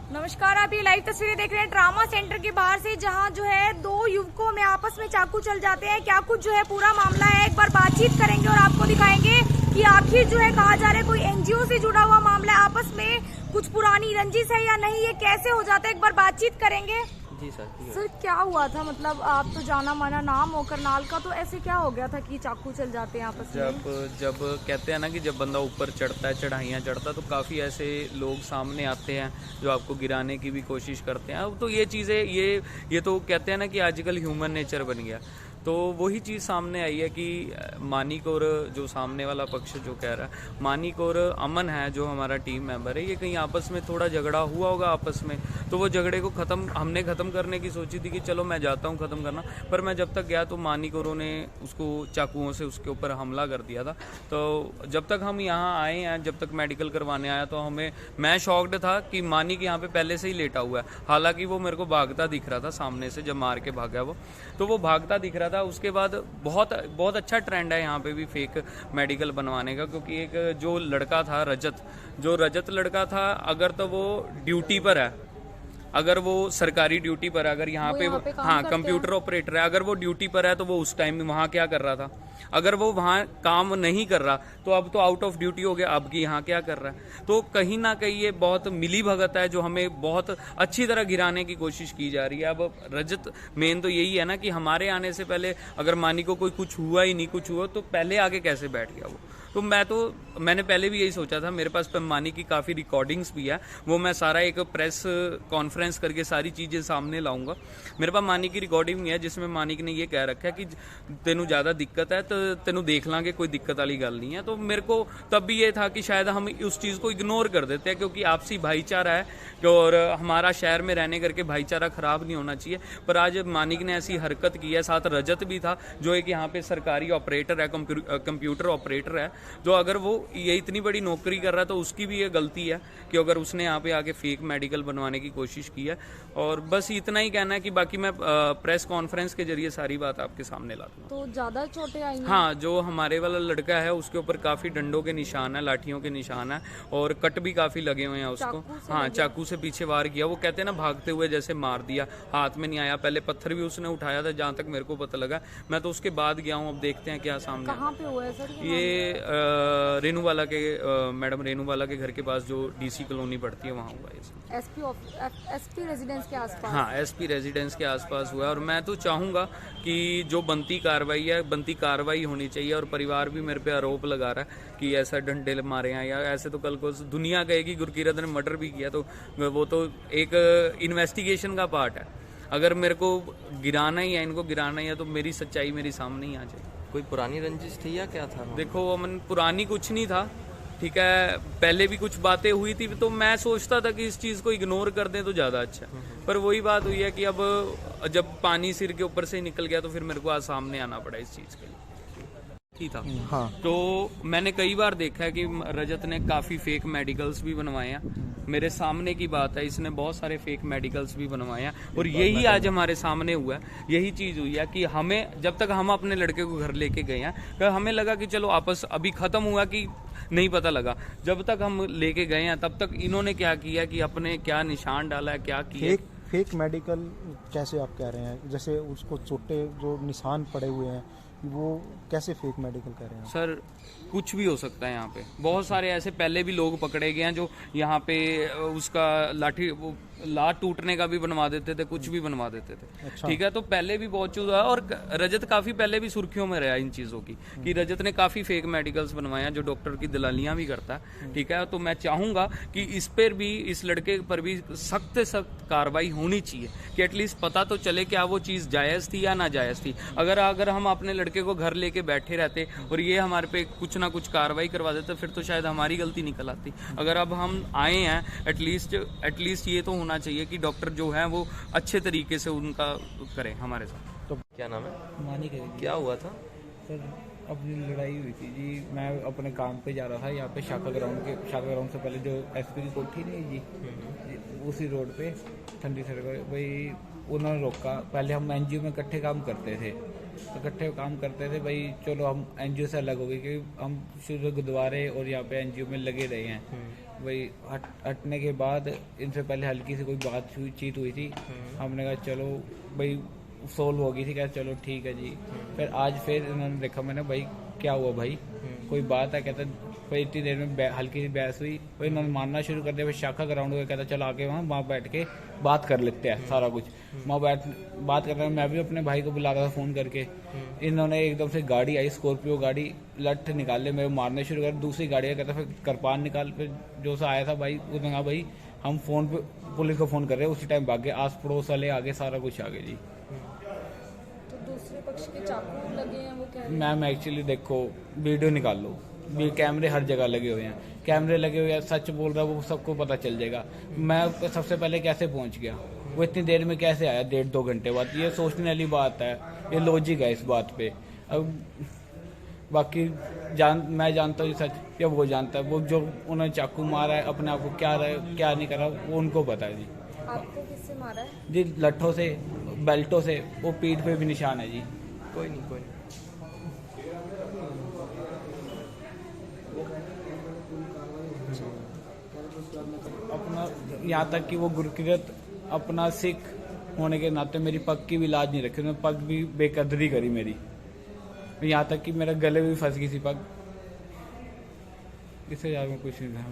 नमस्कार, आप ये लाइव तस्वीरें देख रहे हैं ट्रामा सेंटर के बाहर से, जहां जो है दो युवकों में आपस में चाकू चल जाते हैं। क्या कुछ जो है पूरा मामला है, एक बार बातचीत करेंगे और आपको दिखाएंगे कि आखिर जो है कहा जा रहा है कोई एनजीओ से जुड़ा हुआ मामला है, आपस में कुछ पुरानी रंजिश है या नहीं, ये कैसे हो जाता है, एक बार बातचीत करेंगे। जी सर। सर क्या हुआ था, मतलब आप तो जाना माना नाम हो करनाल का, तो ऐसे क्या हो गया था कि चाकू चल जाते हैं आपस में? जब कहते हैं ना कि जब बंदा ऊपर चढ़ता है, चढ़ाइयाँ चढ़ता है, तो काफ़ी ऐसे लोग सामने आते हैं जो आपको गिराने की भी कोशिश करते हैं। अब तो ये चीज़ें ये तो कहते हैं ना कि आजकल ह्यूमन नेचर बन गया। तो वही चीज़ सामने आई है कि मानिक और जो सामने वाला पक्ष जो कह रहा है, मानिक और अमन है जो हमारा टीम मेंबर है, ये कहीं आपस में थोड़ा झगड़ा हुआ होगा आपस में। तो वो झगड़े को हमने ख़त्म करने की सोची थी कि चलो मैं जाता हूँ ख़त्म करना, पर मैं जब तक गया तो मानिक औरों ने उसको चाकुओं से उसके ऊपर हमला कर दिया था। तो जब तक हम यहाँ आए हैं, जब तक मेडिकल करवाने आया, तो मैं शॉक्ड था कि मानिक यहाँ पे पहले से ही लेटा हुआ है। हालांकि वो मेरे को भागता दिख रहा था सामने से, जब मार के भागा तो वो भागता दिख रहा था। उसके बाद बहुत अच्छा ट्रेंड है यहाँ पे भी फेक मेडिकल बनवाने का, क्योंकि एक जो लड़का था रजत लड़का था, अगर तो वो ड्यूटी पर है, अगर वो सरकारी ड्यूटी पर है, अगर यहाँ पे हाँ कंप्यूटर ऑपरेटर है, अगर वो ड्यूटी पर है तो वो उस टाइम में वहाँ क्या कर रहा था। अगर वो वहाँ काम नहीं कर रहा तो अब तो आउट ऑफ ड्यूटी हो गया, अब की यहाँ क्या कर रहा है। तो कहीं ना कहीं ये बहुत मिली भगत है जो हमें बहुत अच्छी तरह गिराने की कोशिश की जा रही है। अब रजत मेन तो यही है ना कि हमारे आने से पहले अगर मानी को कुछ हुआ ही नहीं, कुछ हुआ तो पहले आगे कैसे बैठ गया वो। तो मैंने पहले भी यही सोचा था। मेरे पास मानी की काफ़ी रिकॉर्डिंग्स भी है, वो मैं सारा एक प्रेस कॉन्फ्रेंस करके सारी चीज़ें सामने लाऊंगा। मेरे पास मानी की रिकॉर्डिंग भी है जिसमें मानिक ने ये कह रखा है कि तेनू ज़्यादा दिक्कत है तो तेनू देख लांगे, कोई दिक्कत वाली गल नहीं है। तो मेरे को तब भी ये था कि शायद हम उस चीज़ को इग्नोर कर देते हैं, क्योंकि आपसी भाईचारा है और हमारा शहर में रहने करके भाईचारा खराब नहीं होना चाहिए। पर आज मानिक ने ऐसी हरकत की है, साथ रजत भी था जो एक यहाँ पे सरकारी ऑपरेटर है, कंप्यूटर ऑपरेटर है। तो अगर वो ये इतनी बड़ी नौकरी कर रहा है तो उसकी भी ये गलती है कि अगर उसने यहाँ पे आके फेक मेडिकल बनवाने की कोशिश की है। और बस इतना ही कहना है कि बाकी मैं प्रेस कॉन्फ्रेंस के जरिए सारी बात आपके सामने ला दूंगा। तो ज्यादा चोटें आई हैं? हाँ, जो हमारे वाला लड़का है उसके ऊपर काफी डंडों के निशान है, लाठियों के निशान है और कट भी काफी लगे हुए हैं उसको। हाँ, चाकू से पीछे वार किया। वो कहते हैं ना भागते हुए जैसे मार दिया, हाथ में नहीं आया। पहले पत्थर भी उसने उठाया था जहाँ तक मेरे को पता लगा। मैं तो उसके बाद गया हूँ, अब देखते हैं क्या सामने। कहाँ पे हुआ है सर ये रेनूवाला के मैडम रेनूवाला के घर के पास जो डीसी कॉलोनी पड़ती है वहाँ हुआ है। एसपी रेजिडेंस के आसपास? हाँ, एसपी रेजिडेंस के आसपास हुआ है। और मैं तो चाहूँगा कि जो बनती कार्रवाई होनी चाहिए। और परिवार भी मेरे पे आरोप लगा रहा है कि ऐसा डंडे मारे हैं या ऐसे, तो कल को दुनिया कहेगी गुरकीरत ने मर्डर भी किया, तो वो तो एक इन्वेस्टिगेशन का पार्ट है। अगर मेरे को गिराना ही है, इनको गिराना ही है, तो मेरी सच्चाई मेरी सामने ही आ जाए। कोई पुरानी रंजिश थी या क्या था? देखो अमन, पुरानी कुछ नहीं था, ठीक है। पहले भी कुछ बातें हुई थी, तो मैं सोचता था कि इस चीज़ को इग्नोर कर दें तो ज़्यादा अच्छा है। पर वही बात हुई है कि अब जब पानी सिर के ऊपर से निकल गया तो फिर मेरे को आज सामने आना पड़ा इस चीज़ के लिए। ठीक था। हाँ। तो मैंने कई बार देखा है कि रजत ने काफ़ी फेक मेडिकल्स भी बनवाए हैं। मेरे सामने की बात है, इसने बहुत सारे फेक मेडिकल्स भी बनवाए हैं और यही आज हमारे सामने हुआ है। यही चीज़ हुई है कि हमें, जब तक हम अपने लड़के को घर लेके गए हैं, तो हमें लगा कि चलो आपस अभी ख़त्म हुआ कि नहीं पता लगा। जब तक हम लेके गए हैं तब तक इन्होंने क्या किया कि अपने क्या निशान डाला है, क्या किया। फेक मेडिकल कैसे आप कह रहे हैं? जैसे उसको चोटे जो निशान पड़े हुए हैं, वो कैसे फेक मेडिकल कर रहे हैं? सर कुछ भी हो सकता है यहाँ पे। बहुत सारे ऐसे पहले भी लोग पकड़े गए हैं जो यहाँ पे उसका लाठ टूटने का भी बनवा देते थे, कुछ भी बनवा देते थे। अच्छा। ठीक है, तो पहले भी बहुत चीज हुआ। और रजत काफी पहले भी सुर्खियों में रहा इन चीजों की कि रजत ने काफी फेक मेडिकल्स बनवाया जो डॉक्टर की दलालियां भी करता है। ठीक है, तो मैं चाहूंगा कि इस पर भी, इस लड़के पर भी सख्त कार्रवाई होनी चाहिए कि एटलीस्ट पता तो चले क्या वो चीज जायज थी या ना जायज थी। अगर हम अपने लड़के को घर लेके बैठे रहते और ये हमारे पे कुछ ना कुछ कार्रवाई करवा देते, फिर तो शायद हमारी गलती निकल आती। अगर अब हम आए हैं, एटलीस्ट ये तो होना चाहिए कि डॉक्टर जो है वो अच्छे तरीके से उनका करें हमारे साथ। तो क्या नाम है? मानिक है। क्या हुआ था सर? अपनी लड़ाई हुई थी जी। मैं अपने काम पे जा रहा था यहाँ पे शाखा ग्राउंड से पहले जो एसपी की कोठी नहीं जी, उसी रोड पे ठंडी सड़क भाई उन्होंने रोका। पहले हम एनजीओ में इकट्ठे काम करते थे, तो इकट्ठे काम करते थे भाई, चलो हम एनजीओ से अलग हो गए क्योंकि हम शुरू गुरुद्वारे और यहाँ पे एनजीओ में लगे रहे हैं। भाई हटने के बाद इनसे पहले हल्की सी कोई बातचीत हुई थी। हमने कहा चलो भाई सोल्व हो गई थी, क्या चलो ठीक है जी। फिर आज फिर इन्होंने देखा, मैंने भाई क्या हुआ भाई, कोई बात है? कहता भाई इतनी देर में हल्की सी बहस हुई, भाई इन्होंने मारना शुरू कर दिया। फिर शाखा ग्राउंड में कहता चलो आके वहाँ बैठ के बात कर लेते हैं सारा कुछ। वहाँ बात कर रहे हैं, मैं भी अपने भाई को बुला रहा था फ़ोन करके। इन्होंने एकदम से गाड़ी आई, स्कॉर्पियो गाड़ी, लठ निकाले, मेरे मारने शुरू कर। दूसरी गाड़ी कहता फिर कृपान निकाल। फिर जो सा आया था भाई उसने कहा भाई हम फ़ोन पे पुलिस को फ़ोन कर रहे हैं। उसी टाइम भागे, आस पड़ोस वाले आगे, सारा कुछ आगे जी। तो दूसरे पक्ष के चाकू लगे हैं, वो कह रहे हैं। मैम एक्चुअली देखो, वीडियो निकाल लो, ये कैमरे हर जगह लगे हुए हैं, कैमरे लगे हुए हैं, सच बोल रहा है वो सबको पता चल जाएगा। मैं सबसे पहले कैसे पहुंच गया, वो इतनी देर में कैसे आया 1.5-2 घंटे बाद, ये सोचने वाली बात है, ये लॉजिक है इस बात पे। अब बाकी मैं जानता हूँ सच या वो जानता है, वो जो उन्होंने चाकू मारा है अपने आप को क्या नहीं करा वो उनको पता है जी। आपको किससे मारा है? जी लट्ठों से, बेल्टों से, वो पीठ पे भी निशान है जी। कोई नहीं। अपना यहाँ तक कि वो गुरकिरत अपना सिख होने के नाते मेरी पग की भी लाज नहीं रखी, उन्होंने पग भी बेकदरी करी मेरी। यहाँ तक कि मेरे गले में भी फंस गई थी पग। इससे ज़्यादा मैं कुछ नहीं था।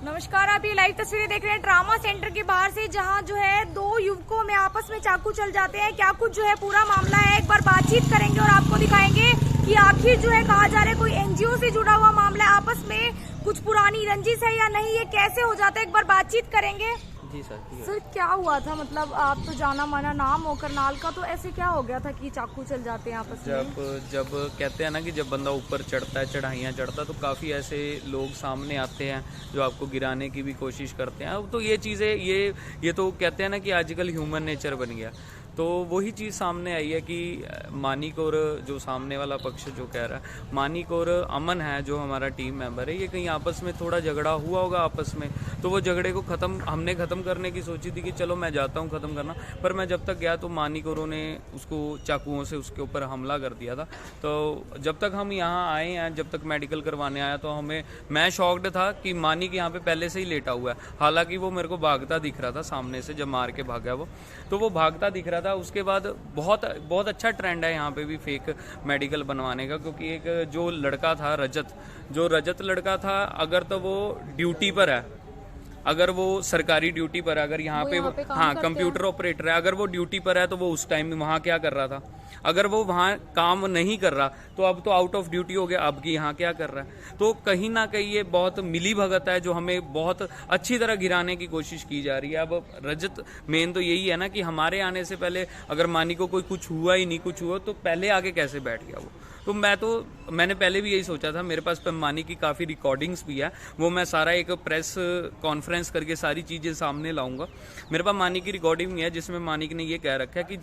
नमस्कार, आप ये लाइव तस्वीरें देख रहे हैं ट्रामा सेंटर के बाहर से, जहां जो है दो युवकों में आपस में चाकू चल जाते हैं। क्या कुछ जो है पूरा मामला है, एक बार बातचीत करेंगे और आपको दिखाएंगे कि आखिर जो है कहा जा रहा है कोई एनजीओ से जुड़ा हुआ मामला है, आपस में कुछ पुरानी रंजिश है या नहीं, ये कैसे हो जाता है, एक बार बातचीत करेंगे। जी सर। सर क्या हुआ था, मतलब आप तो जाना माना नाम हो करनाल का, तो ऐसे क्या हो गया था कि चाकू चल जाते हैं आपस में? जब कहते हैं ना कि जब बंदा ऊपर चढ़ता है, चढ़ाइयाँ चढ़ता है, तो काफ़ी ऐसे लोग सामने आते हैं जो आपको गिराने की भी कोशिश करते हैं। अब तो ये चीज़ें ये तो कहते हैं ना कि आजकल ह्यूमन नेचर बन गया। तो वही चीज़ सामने आई है कि मानिक और जो सामने वाला पक्ष जो कह रहा है, मानिक और अमन है जो हमारा टीम मेंबर है, ये कहीं आपस में थोड़ा झगड़ा हुआ होगा आपस में। तो वो झगड़े को हमने ख़त्म करने की सोची थी कि चलो मैं जाता हूँ ख़त्म करना, पर मैं जब तक गया तो मानिक औरों ने उसको चाकुओं से उसके ऊपर हमला कर दिया था। तो जब तक हम यहाँ आए हैं, जब तक मेडिकल करवाने आया, तो मैं शॉक्ड था कि मानिक यहाँ पे पहले से ही लेटा हुआ है। हालांकि वो मेरे को भागता दिख रहा था सामने से, जब मार के भागा वो भागता दिख रहा था। उसके बाद बहुत अच्छा ट्रेंड है यहाँ पे भी फेक मेडिकल बनवाने का, क्योंकि एक जो लड़का था रजत लड़का था, अगर तो वो ड्यूटी पर है, अगर वो सरकारी ड्यूटी पर है, अगर यहाँ पे हाँ कंप्यूटर ऑपरेटर है, अगर वो ड्यूटी पर है तो वो उस टाइम में वहाँ क्या कर रहा था। अगर वो वहाँ काम नहीं कर रहा तो अब तो आउट ऑफ ड्यूटी हो गया, अब की यहाँ क्या कर रहा है। तो कहीं ना कहीं ये बहुत मिली भगत है जो हमें बहुत अच्छी तरह गिराने की कोशिश की जा रही है। अब रजत मेन तो यही है ना कि हमारे आने से पहले अगर मानी को कुछ हुआ ही नहीं, कुछ हुआ तो पहले आगे कैसे बैठ गया वो। तो मैंने पहले भी यही सोचा था। मेरे पास मानी की काफ़ी रिकॉर्डिंग्स भी है, वो मैं सारा एक प्रेस कॉन्फ्रेंस करके सारी चीज़ें सामने लाऊंगा। मेरे पास मानी की रिकॉर्डिंग भी है जिसमें मानिक ने ये कह रखा है कि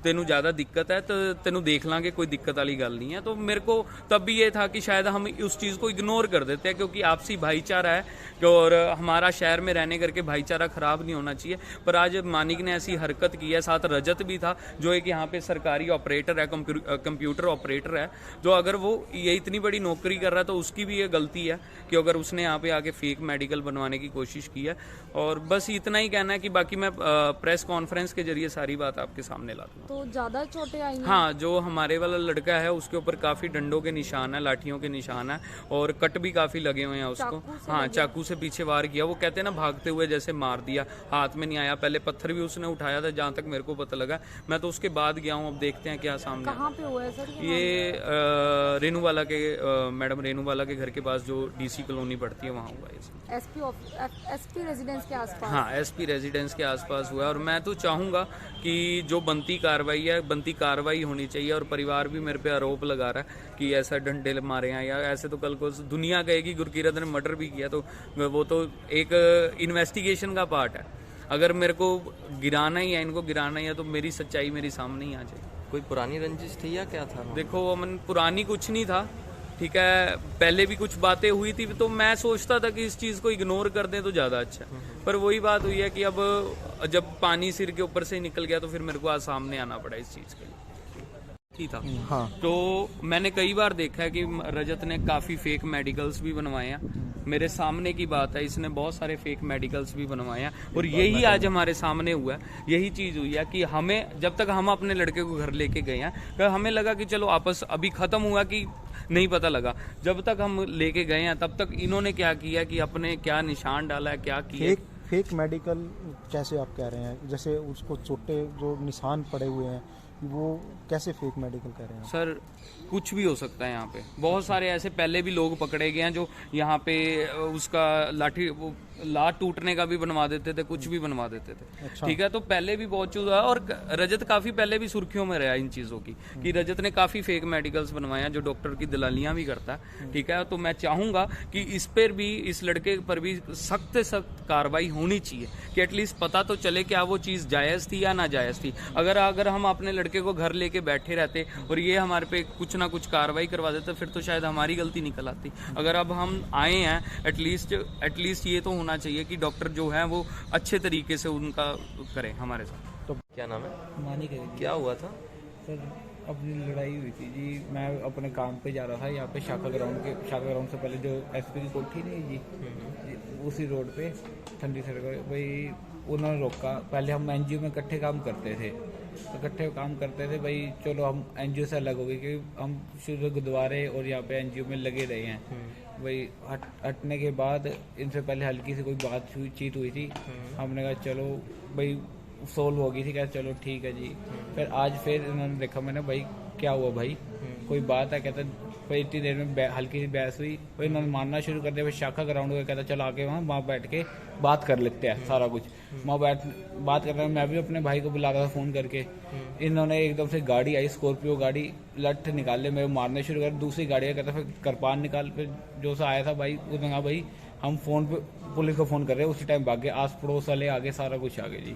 तेनू ज़्यादा दिक्कत है तो तेनू देख लांगे, कोई दिक्कत वाली गल नहीं है। तो मेरे को तब भी ये था कि शायद हम उस चीज़ को इग्नोर कर देते हैं, क्योंकि आपसी भाईचारा है और हमारा शहर में रहने करके भाईचारा ख़राब नहीं होना चाहिए। पर आज मानिक ने ऐसी हरकत की है, साथ रजत भी था जो एक यहाँ पे सरकारी ऑपरेटर है, कंप्यूटर ऑपरेटर है, जो अगर वो ये इतनी बड़ी नौकरी कर रहा है तो उसकी भी ये गलती है कि अगर उसने यहाँ पे आके फेक मेडिकल बनवाने की कोशिश की है। और बस इतना ही कहना है कि बाकी मैं प्रेस कॉन्फ्रेंस के जरिए सारी बात आपके सामने ला दूंगा। तो ज्यादा चोटें आई हैं? हाँ, जो हमारे वाला लड़का है उसके ऊपर काफी डंडों के निशान है, लाठियों के निशान है और कट भी काफी लगे हुए हैं उसको। हाँ, चाकू से पीछे वार किया। वो कहते हैं ना भागते हुए जैसे मार दिया, हाथ में नहीं आया। पहले पत्थर भी उसने उठाया था जहाँ तक मेरे को पता लगा। मैं तो उसके बाद गया हूँ, अब देखते हैं क्या सामने। कहाँ पे हुआ है सर ये रेनूवाला के मैडम रेनूवाला के घर के पास जो डीसी कॉलोनी पड़ती है वहाँ हुआ है। एसपी रेजिडेंस के आसपास? हाँ, एसपी रेजिडेंस के आसपास हुआ है। और मैं तो चाहूँगा कि जो बनती कार्रवाई होनी चाहिए। और परिवार भी मेरे पे आरोप लगा रहा है कि ऐसा डंडे मारे हैं या ऐसे, तो कल को दुनिया कहेगी गुरकीरत ने मर्डर भी किया, तो वो तो एक इन्वेस्टिगेशन का पार्ट है। अगर मेरे को गिराना ही है, इनको गिराना ही है, तो मेरी सच्चाई मेरी सामने ही आ जाएगी। कोई पुरानी रंजिश थी या क्या था? देखो अमन, पुरानी कुछ नहीं था, ठीक है। पहले भी कुछ बातें हुई थी तो मैं सोचता था कि इस चीज़ को इग्नोर कर दें तो ज़्यादा अच्छा। पर वही बात हुई है कि अब जब पानी सिर के ऊपर से निकल गया तो फिर मेरे को आज सामने आना पड़ा इस चीज़ के लिए। ही था। हाँ। तो मैंने कई बार देखा है कि रजत ने काफी फेक मेडिकल्स भी बनवाए हैं। मेरे सामने की बात है, इसने बहुत सारे फेक मेडिकल्स भी बनवाए हैं और यही आज हमारे सामने हुआ है। यही चीज हुई है कि हमें, जब तक हम अपने लड़के को घर लेके गए हैं, तो हमें लगा कि चलो आपस अभी खत्म हुआ कि नहीं पता लगा। जब तक हम लेके गए हैं तब तक इन्होंने क्या किया कि अपने क्या निशान डाला है, क्या किया। फेक मेडिकल कैसे आप कह रहे हैं? जैसे उसको चोटे जो निशान पड़े हुए हैं, वो कैसे फेक मेडिकल कह रहे हैं? सर कुछ भी हो सकता है यहाँ पे। बहुत सारे ऐसे पहले भी लोग पकड़े गए हैं जो यहाँ पे उसका लात टूटने का भी बनवा देते थे, कुछ भी बनवा देते थे। अच्छा। ठीक है, तो पहले भी बहुत चीज हुआ और रजत काफी पहले भी सुर्खियों में रहा इन चीजों की कि रजत ने काफी फेक मेडिकल्स बनवाए हैं जो डॉक्टर की दलालियां भी करता है। ठीक है, तो मैं चाहूंगा कि इस पर भी, इस लड़के पर भी सख्त से सख्त कार्रवाई होनी चाहिए कि एटलीस्ट पता तो चले क्या वो चीज जायज थी या ना जायज थी। अगर हम अपने लड़के को घर लेके बैठे रहते और ये हमारे पे कुछ ना कुछ कार्रवाई करवा देते, फिर तो शायद हमारी गलती निकल आती। अगर अब हम आए हैं, एटलीस्ट ये तो होना चाहिए कि डॉक्टर जो है वो अच्छे तरीके से उनका करें हमारे साथ। क्या नाम है? मानी करेगी क्या हुआ था? सर अपनी लड़ाई हुई थी जी। मैं अपने काम पे जा रहा था, यहाँ पे शाखा ग्राउंड से पहले जो एसपी की कोठी नहीं जी, उसी रोड पे ठंडी सड़क भाई उन्होंने रोका। पहले हम एनजीओ में इकट्ठे काम करते थे, तो इकट्ठे काम करते थे भाई, चलो हम एनजीओ से अलग हो गए क्योंकि हम शुरू गुरुद्वारे और यहाँ पे एनजीओ में लगे रहे हैं। भाई हटने के बाद इनसे पहले हल्की सी कोई चीत हुई थी, हमने कहा चलो भाई सोल्व हो गई थी, क्या चलो ठीक है जी। फिर आज फिर इन्होंने देखा, मैंने भाई क्या हुआ भाई, कोई बात है? कहता भाई इतनी देर में हल्की सी बहस हुई, फिर इन्होंने मानना शुरू कर दिया। फिर शाखा ग्राउंड में कहता चलो आके वहाँ बैठ के बात कर लेते हैं सारा कुछ। वहाँ बात कर रहे हैं, मैं भी अपने भाई को बुला रहा था फ़ोन करके। इन्होंने एकदम से गाड़ी आई, स्कॉर्पियो गाड़ी, लठ निकाले, मेरे मारने शुरू कर। दूसरी गाड़ी कहता फिर कृपान निकाल। फिर जो सा आया था भाई, उसने कहा भाई हम फ़ोन पे पुलिस को फ़ोन कर रहे हैं, उसी टाइम भाग गए। आस पड़ोस वाले आगे, सारा कुछ आ गया जी।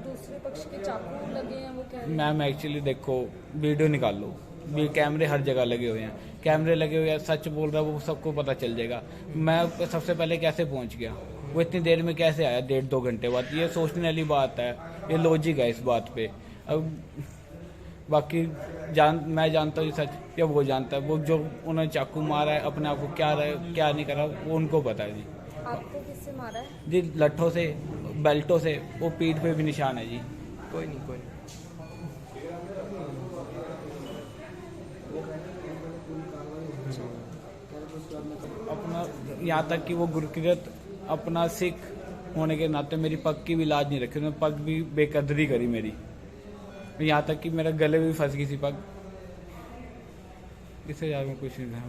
दूसरे पक्ष के चाकू लगे हैं, वो कह रहे हैं। मैम एक्चुअली देखो, वीडियो निकाल लो, कैमरे हर जगह लगे हुए हैं, कैमरे लगे हुए हैं, सच बोल रहा है वो सबको पता चल जाएगा। मैं सबसे पहले कैसे पहुंच गया, वो इतनी देर में कैसे आया 1.5-2 घंटे बाद, ये सोचने वाली बात है, ये लॉजिक है इस बात पे। अब बाकी मैं जानता हूँ सच या वो जानता है, वो जो उन्होंने चाकू मारा है अपने आप को, क्या नहीं करा वो उनको पता है जी। आपको किससे मारा है? जी लट्ठों से, बेल्टों से, वो पीठ पे भी निशान है जी। कोई नहीं। अपना यहाँ तक कि वो गुरकिरत अपना सिख होने के नाते मेरी पग की भी लाज नहीं रखी, उन्होंने पग भी बेकदरी करी मेरी। यहाँ तक कि मेरा गले में भी फंस गई थी पग। इससे ज़्यादा मैं कुछ नहीं था।